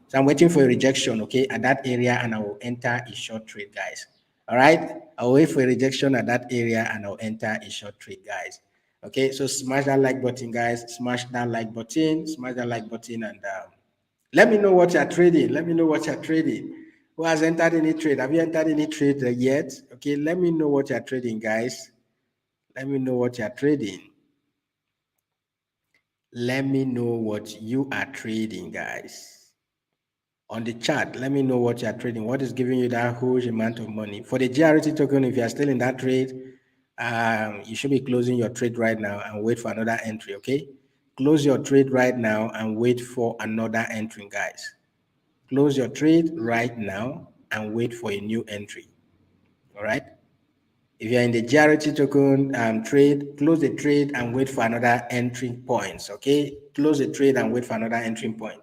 So I'm waiting for a rejection, okay, at that area and I will enter a short trade, guys. All right, I'll wait for a rejection at that area and I'll enter a short trade, guys. Okay, so smash that like button, guys. Smash that like button. Smash that like button and let me know what you're trading. Let me know what you're trading. Who has entered any trade? Have you entered any trade yet? Okay, let me know what you're trading, guys. Let me know what you're trading. Let me know what you are trading, guys. On the chat, let me know what you are trading. What is giving you that huge amount of money? For the GRT token, if you are still in that trade, you should be closing your trade right now and wait for another entry, okay? Close your trade right now and wait for another entry, guys. Close your trade right now and wait for a new entry, all right? If you're in the GRT token trade, close the trade and wait for another entry points, okay? Close the trade and wait for another entry point.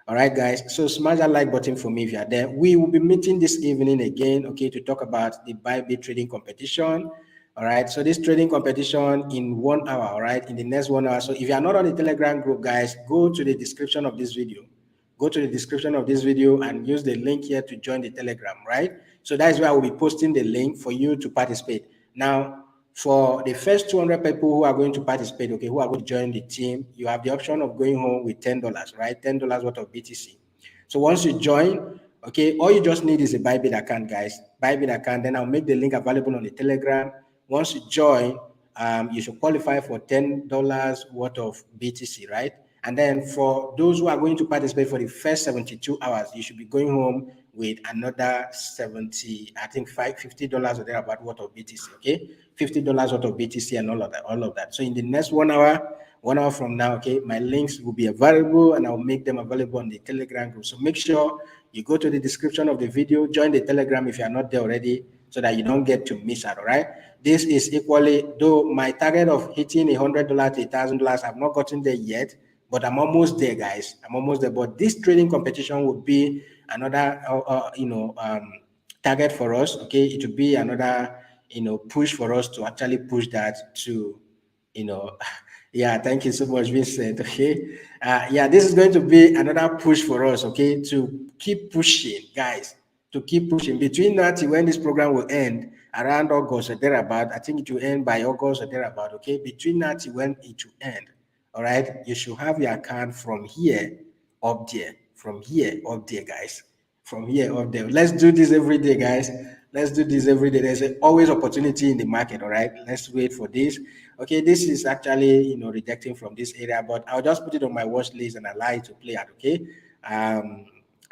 All right, guys. So smash that like button for me if you're there. We will be meeting this evening again, okay, to talk about the Bybit trading competition. All right. So this trading competition in 1 hour, all right, in the next 1 hour. So if you are not on the Telegram group, guys, go to the description of this video. Go to the description of this video and use the link here to join the Telegram, right? So that is where I will be posting the link for you to participate. Now, for the first 200 people who are going to participate, okay, who are going to join the team, you have the option of going home with $10, right? $10 worth of BTC. So once you join, okay, all you just need is a Bybit account, guys. Bybit account, then I'll make the link available on the Telegram. Once you join, you should qualify for $10 worth of BTC, right? And then for those who are going to participate for the first 72 hours, you should be going home with another 70, I think $50 or thereabout worth of BTC, okay? $50 worth of BTC and all of that. So in the next 1 hour, 1 hour from now, okay, my links will be available and I'll make them available on the Telegram group. So make sure you go to the description of the video, join the Telegram if you are not there already, so that you don't get to miss out, all right? This is equally, though my target of hitting $100 to $1,000, I've not gotten there yet, but I'm almost there, guys. I'm almost there. But this trading competition would be another, target for us. Okay, it would be another, push for us to actually push that to, yeah. Thank you so much, Vincent. Okay, yeah, this is going to be another push for us. Okay, to keep pushing, guys. To keep pushing between that when this program will end around August or thereabout. I think it will end by August or thereabout. Okay, between that when it will end. All right, you should have your account from here up there, from here up there, guys, from here up there. Let's do this every day, guys. Let's do this every day. There's always opportunity in the market. All right, let's wait for this. Okay, this is actually rejecting from this area, but I'll just put it on my watch list and allow it to play out. Okay,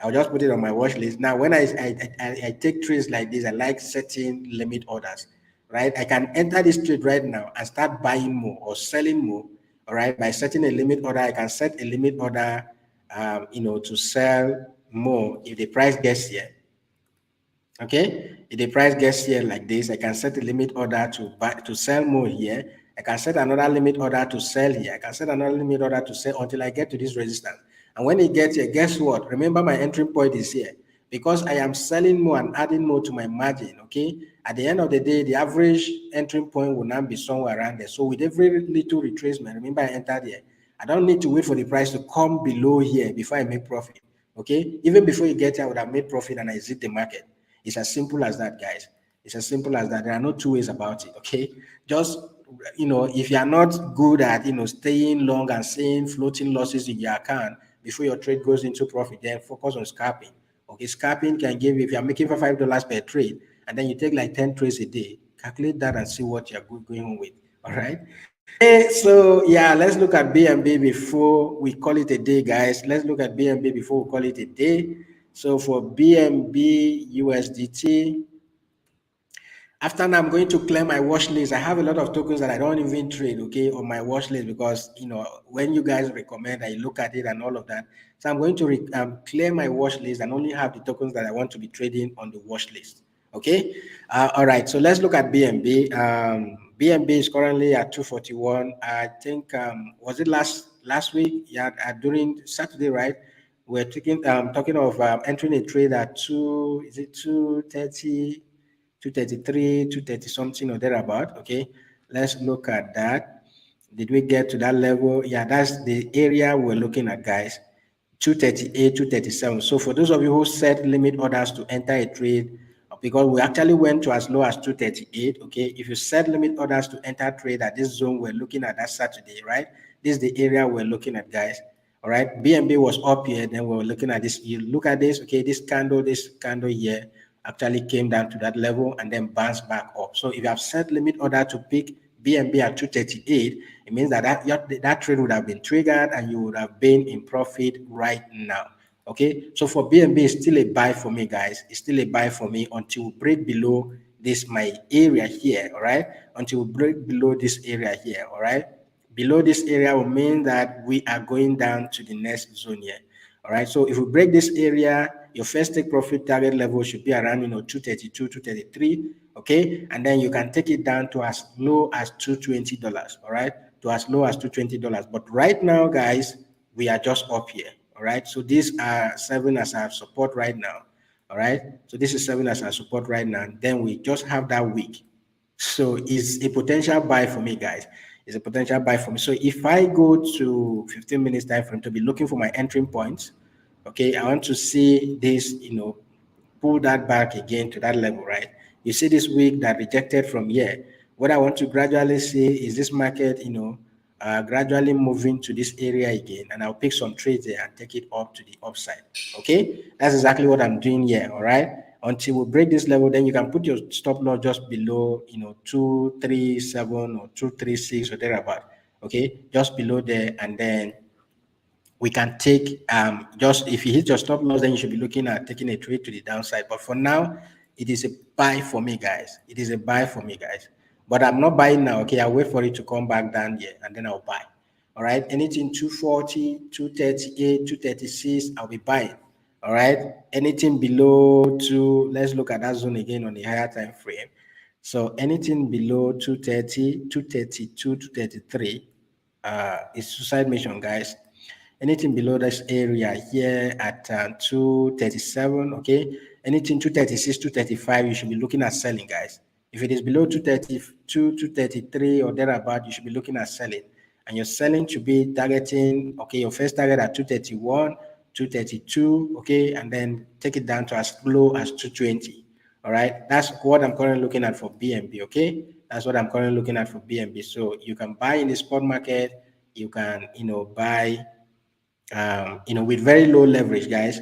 I'll just put it on my watch list. Now, when I take trades like this, I like setting limit orders, right? I can enter this trade right now and start buying more or selling more, all right? By setting a limit order, I can set a limit order, to sell more if the price gets here. Okay, if the price gets here like this, I can set a limit order to buy to sell more here. I can set another limit order to sell here. I can set another limit order to sell until I get to this resistance. And when it gets here, guess what? Remember, my entry point is here because I am selling more and adding more to my margin. Okay, at the end of the day, the average entry point will now be somewhere around there. So with every little retracement, remember I entered here. I don't need to wait for the price to come below here before I make profit. Okay, even before you get here, I would have made profit and I exit the market. It's as simple as that, guys. It's as simple as that. There are no two ways about it. Okay, just if you are not good at staying long and seeing floating losses in your account before your trade goes into profit, then focus on scalping. Okay, scalping can give you, if you are making for $5 per trade and then you take like 10 trades a day, calculate that and see what you're going on with. All right. So yeah, let's look at BNB before we call it a day, guys. Let's look at BNB before we call it a day. So for BNB USDT, after now, I'm going to clear my watch list. I have a lot of tokens that I don't even trade, okay, on my watch list because, when you guys recommend, I look at it and all of that. So I'm going to clear my watch list and only have the tokens that I want to be trading on the watch list, okay? All right, so let's look at BNB. BNB is currently at 241. I think, was it last week? Yeah, during Saturday, right? We're talking of entering a trade at 230. 233, 230 something or thereabout. Okay, let's look at that. Did we get to that level? Yeah, that's the area we're looking at, guys. 238, 237. So for those of you who set limit orders to enter a trade, because we actually went to as low as 238. Okay, if you set limit orders to enter trade at this zone we're looking at that Saturday, right? This is the area we're looking at, guys. All right, BNB was up here, then we were looking at this. You look at this, okay, this candle here actually came down to that level and then bounced back up. So if you have set limit order to pick BNB at 238, it means that trade would have been triggered and you would have been in profit right now. Okay, so for BNB, it's still a buy for me, guys. It's still a buy for me until we break below this my area here. All right, until we break below this area here. All right, below this area will mean that we are going down to the next zone here. All right, so if we break this area, your first take profit target level should be around 232, 233. Okay, and then you can take it down to as low as $220. All right, to as low as $220. But right now, guys, we are just up here. All right, so these are serving as our support right now. All right, so this is serving as our support right now. Then we just have that week. So it's a potential buy for me, guys. It's a potential buy for me. So if I go to 15 minutes time frame to be looking for my entry points, okay, I want to see this, pull that back again to that level, right? You see this week that rejected from here. What I want to gradually see is this market, gradually moving to this area again, and I'll pick some trades there and take it up to the upside. Okay, that's exactly what I'm doing here. All right, until we break this level, then you can put your stop loss just below, 237 or 236 or thereabout. Okay, just below there, and then we can take just if you hit your stop loss, then you should be looking at taking a trade to the downside. But for now, it is a buy for me, guys. It is a buy for me, guys. But I'm not buying now. Okay, I'll wait for it to come back down here and then I'll buy. All right, anything 240, 238, 236, I'll be buying. All right, anything below two, let's look at that zone again on the higher time frame. So anything below 230, 232, 233 is suicide mission, guys. Anything below this area here at 237, okay? Anything 236, 235, you should be looking at selling, guys. If it is below 232, 233 or thereabout, you should be looking at selling. And your selling should be targeting, okay, your first target at 231, 232, okay, and then take it down to as low as 220. All right, that's what I'm currently looking at for BNB, okay? That's what I'm currently looking at for BNB. So you can buy in the spot market, you can, buy with very low leverage, guys.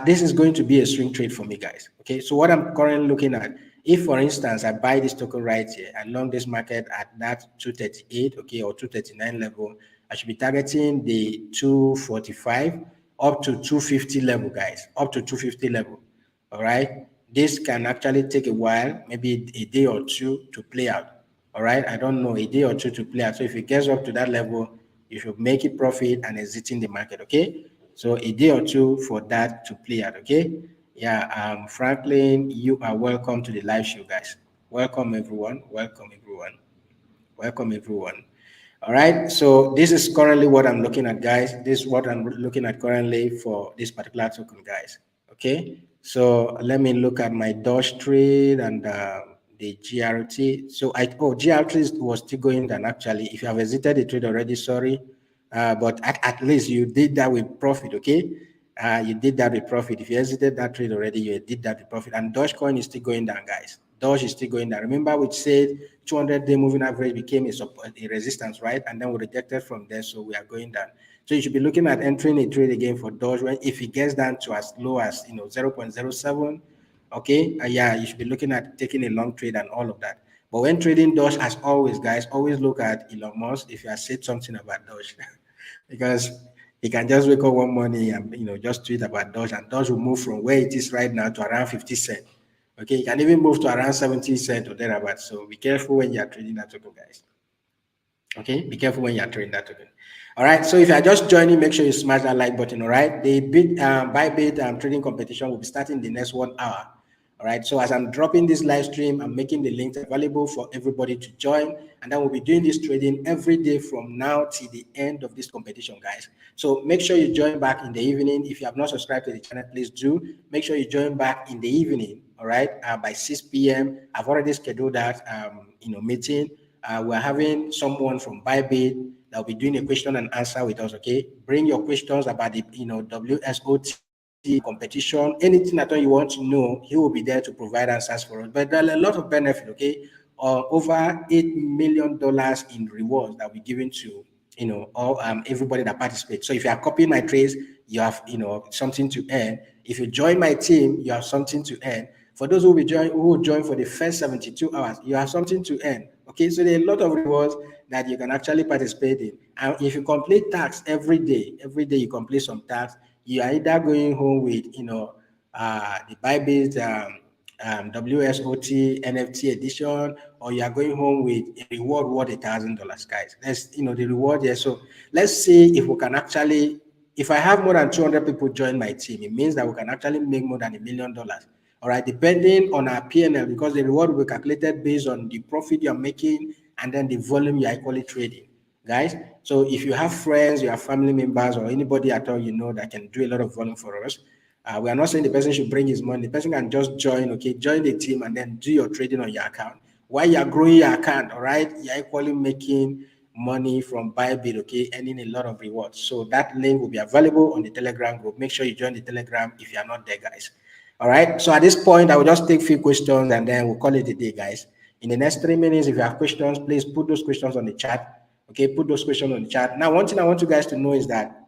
This is going to be a swing trade for me, guys. Okay, so what I'm currently looking at, if for instance I buy this token right here along this market at that 238, okay, or 239 level, I should be targeting the 245 up to 250 level, guys, up to 250 level. All right. This can actually take a while, maybe a day or two to play out. All right. I don't know, a day or two to play out. So if it gets up to that level, you should make it profit and exiting the market. Okay. So a day or two for that to play out. Okay. Yeah. Franklin, you are welcome to the live show, guys. Welcome everyone. Welcome everyone. Welcome everyone. All right. So this is currently what I'm looking at, guys. This is what I'm looking at currently for this particular token, guys. Okay. So let me look at my Doge trade and the GRT. So GRT was still going down actually. If you have exited the trade already, sorry. But at least you did that with profit, okay? You did that with profit. If you exited that trade already, you did that with profit. And Dogecoin is still going down, guys. Doge is still going down. Remember, we said 200-day moving average became a resistance, right? And then we rejected from there, so we are going down. So you should be looking at entering a trade again for Doge when if it gets down to as low as 0.07. Okay, yeah, you should be looking at taking a long trade and all of that. But when trading Doge, as always, guys, always look at Elon Musk if you have said something about Doge. Because he can just wake up one morning and just tweet about Doge, and Doge will move from where it is right now to around 50 cents. Okay, you can even move to around 70 cents or thereabouts. So be careful when you are trading that token, guys. Okay, be careful when you are trading that token. All right, so if you are just joining, make sure you smash that like button. All right, the Bybit trading competition will be starting the next 1 hour. All right, so as I'm dropping this live stream, I'm making the links available for everybody to join, and then we'll be doing this trading every day from now till the end of this competition, guys. So make sure you join back in the evening. If you have not subscribed to the channel, please do. Make sure you join back in the evening. All right, by 6 p.m. I've already scheduled that meeting. We're having someone from Bybit that will be doing a question and answer with us. Okay, bring your questions about the WSOT competition, anything at all you want to know. He will be there to provide answers for us. But there are a lot of benefit. Okay, over $8 million in rewards that we're giving to all everybody that participates. So if you are copying my trades, you have something to earn. If you join my team, you have something to earn. For those who will join for the first 72 hours, you have something to earn. Okay, so there are a lot of rewards that you can actually participate in. And if you complete tasks every day you complete some tasks, you are either going home with the Bybit WSOT NFT edition, or you are going home with a reward worth $1,000, guys. That's the reward here. So let's see if we can actually, if I have more than 200 people join my team, it means that we can actually make more than $1 million. All right, depending on our PNL, because the reward will be calculated based on the profit you're making and then the volume you're equally trading, guys. So if you have friends, you have family members, or anybody at all that can do a lot of volume for us, we are not saying the person should bring his money. The person can just join, okay, join the team and then do your trading on your account. While you are growing your account, all right, you're equally making money from Bybit, okay, earning a lot of rewards. So that link will be available on the Telegram group. Make sure you join the Telegram if you are not there, guys. All right. So at this point, I will just take a few questions and then we'll call it a day, guys. In the next 3 minutes, if you have questions, please put those questions on the chat. Okay, put those questions on the chat. Now, one thing I want you guys to know is that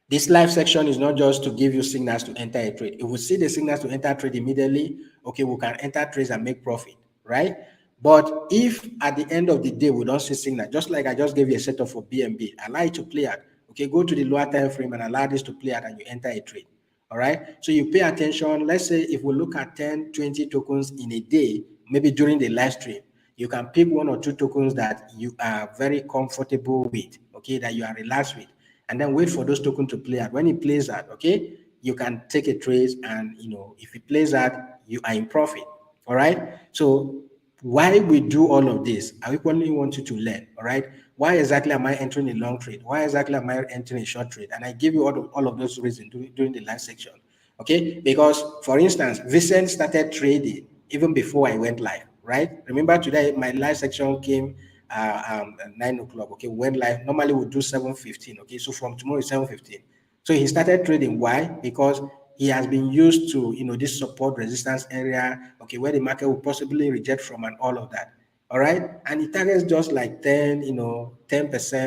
this live section is not just to give you signals to enter a trade. If we see the signals to enter trade immediately, okay, we can enter trades and make profit, right? But if at the end of the day we don't see signal, just like I just gave you a setup for BNB, allow it to play out. Okay, go to the lower time frame and allow this to play out and you enter a trade. All right. So you pay attention. Let's say if we look at 10, 20 tokens in a day, maybe during the live stream, you can pick one or two tokens that you are very comfortable with, okay, that you are relaxed with, and then wait for those tokens to play out. When it plays out, okay, you can take a trade, and if it plays out, you are in profit. All right. So why we do all of this, I equally want you to learn. All right. Why exactly am I entering a long trade? Why exactly am I entering a short trade? And I give you all of those reasons during the live section. Okay. Because for instance, Vincent started trading even before I went live, right? Remember today, my live section came at 9 o'clock. Okay. We went live. Normally we do 7:15. Okay. So from tomorrow is 7:15. So he started trading. Why? Because he has been used to this support resistance area, okay, where the market will possibly reject from and all of that. All right. And it targets just like 10%,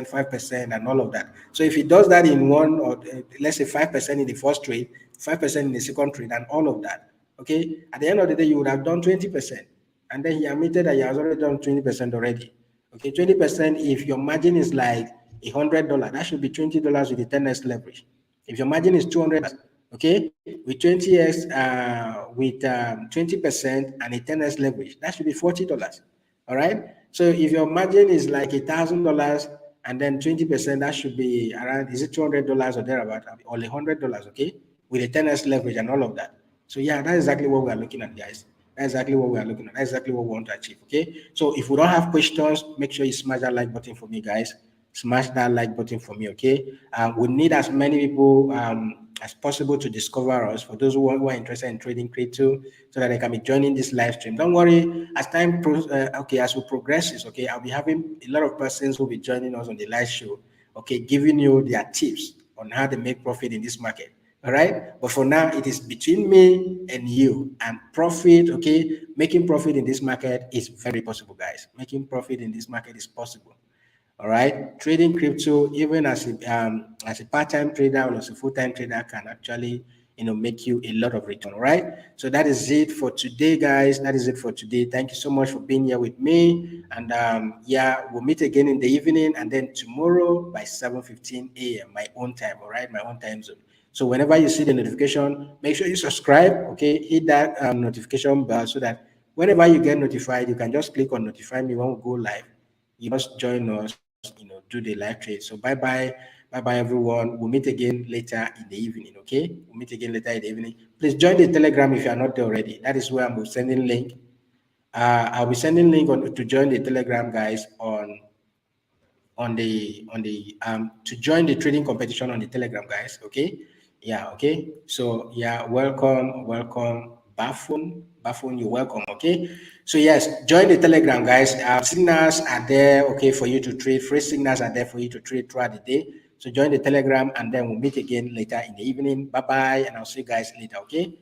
5%, and all of that. So if he does that in one, or let's say 5% in the first trade, 5% in the second trade, and all of that, okay, at the end of the day, you would have done 20%. And then he admitted that he has already done 20% already. Okay, 20%, if your margin is like $100, that should be $20 with the 10x leverage. If your margin is 200, okay, with 20x, with 20% and a 10x leverage, that should be $40. All right. So if your margin is like $1,000 and then 20%, that should be around, is it $200 or thereabout, or $100? Okay, with a 10x leverage and all of that. So yeah, that's exactly what we are looking at, guys. That's exactly what we are looking at. That's exactly what we want to achieve. Okay. So if we don't have questions, make sure you smash that like button for me, guys. Smash that like button for me. Okay. We need as many people as possible to discover us. For those who are interested in trading crypto, so that they can be joining this live stream. Don't worry. As time as we progresses, okay, I'll be having a lot of persons who will be joining us on the live show. Okay, giving you their tips on how to make profit in this market. All right. But for now, it is between me and you, and profit. Okay. Making profit in this market is very possible, guys. Making profit in this market is possible. All right. Trading crypto, even as a part-time trader or as a full-time trader, can actually make you a lot of return. All right. So that is it for today, guys. That is it for today. Thank you so much for being here with me. And yeah, we'll meet again in the evening, and then tomorrow by 7:15 a.m. my own time. All right, my own time zone. So whenever you see the notification, make sure you subscribe. Okay, hit that notification bell so that whenever you get notified, you can just click on notify me when we go live. You just join us, do the live trade. So bye bye everyone. We'll meet again later in the evening. Okay, we'll meet again later in the evening. Please join the Telegram if you are not there already. That is where I'm sending link. I'll be sending link to join the Telegram, guys, on the to join the trading competition on the Telegram, guys. Okay, yeah, okay. So yeah, welcome, Bafun, you're welcome. Okay, so yes, join the Telegram, guys. Signals are there, okay, for you to trade. Free signals are there for you to trade throughout the day. So join the Telegram, and then we'll meet again later in the evening. Bye bye, and I'll see you guys later. Okay.